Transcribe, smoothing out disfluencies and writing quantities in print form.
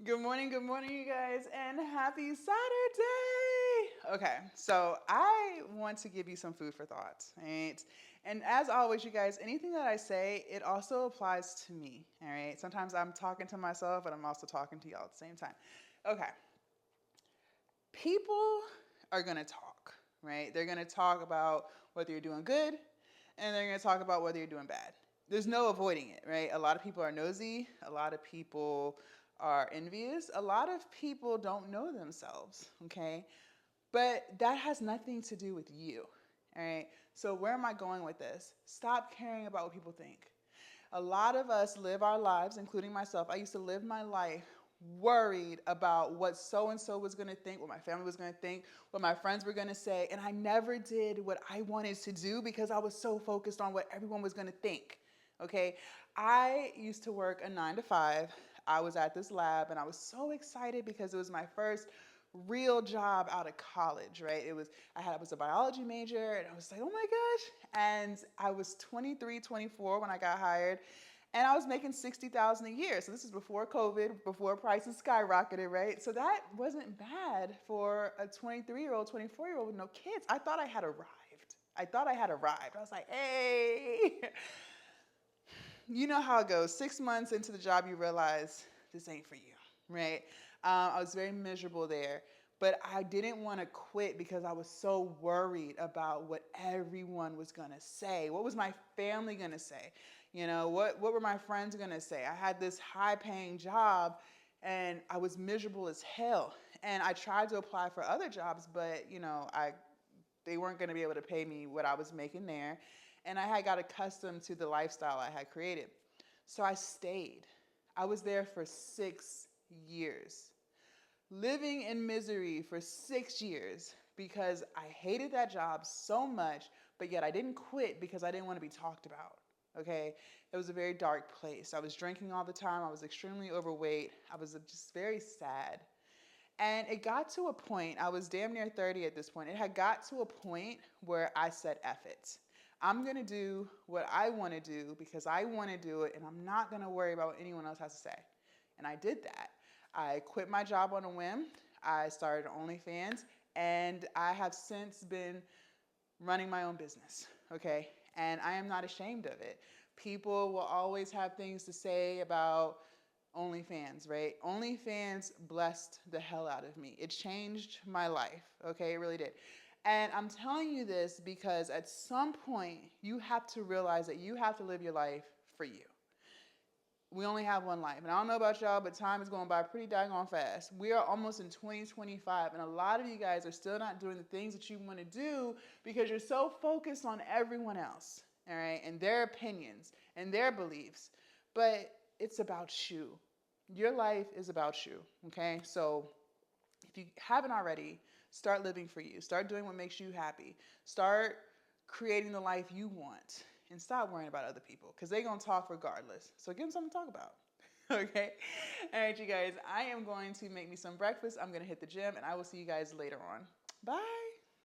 Good morning, you guys, and happy Saturday. Okay, so I want to give you some food for thought, right? And as always, you guys, anything that I say, it also applies to me, all right? Sometimes I'm talking to myself, but I'm also talking to y'all at the same time. Okay, people are gonna talk, right? They're gonna talk about whether you're doing good, and they're gonna talk about whether you're doing bad. There's no avoiding it, right? A lot of people are nosy, a lot of people are envious, a lot of people don't know themselves, okay? But that has nothing to do with you, all right? So, where am I going with this? Stop caring about what people think. A lot of us live our lives, including myself. I used to live my life worried about what so and so was going to think, what my family was going to think, what my friends were going to say, and I never did what I wanted to do because I was so focused on what everyone was going to think. Okay? I used to work a 9 to 5. I was at this lab and I was so excited because it was my first real job out of college, right? I was a biology major and I was like, "Oh my gosh." And I was 23, 24 when I got hired and I was making 60,000 a year. So this is before COVID, before prices skyrocketed, right? So that wasn't bad for a 23-year-old, 24-year-old with no kids. I thought I had arrived. I thought I had arrived. I was like, "Hey." You know how it goes. 6 months into the job, you realize this ain't for you, right? I was very miserable there, but I didn't want to quit because I was so worried about what everyone was gonna say. What was my family gonna say? What were my friends gonna say? I had this high-paying job, and I was miserable as hell. And I tried to apply for other jobs, but I they weren't going to be able to pay me what I was making there. And I had got accustomed to the lifestyle I had created. So I stayed. I was there for 6 years, living in misery for 6 years because I hated that job so much, but yet I didn't quit because I didn't want to be talked about. Okay? It was a very dark place. I was drinking all the time. I was extremely overweight. I was just very sad. And it got to a point, I was damn near 30 at this point. It had got to a point where I said, F it. I'm going to do what I want to do because I want to do it, and I'm not going to worry about what anyone else has to say. And I did that. I quit my job on a whim. I started OnlyFans, and I have since been running my own business, okay? And I am not ashamed of it. People will always have things to say about OnlyFans, right? OnlyFans blessed the hell out of me. It changed my life, okay? It really did. And I'm telling you this because at some point you have to realize that you have to live your life for you. We only have one life. And I don't know about y'all, but time is going by pretty daggone fast. We are almost in 2025, and a lot of you guys are still not doing the things that you want to do because you're so focused on everyone else, all right, and their opinions and their beliefs. But it's about you. Your life is about you, okay? So if you haven't already, start living for you. Start doing what makes you happy. Start creating the life you want and stop worrying about other people because they're going to talk regardless. So give them something to talk about. Okay? All right, you guys, I am going to make me some breakfast. I'm going to hit the gym and I will see you guys later on. Bye.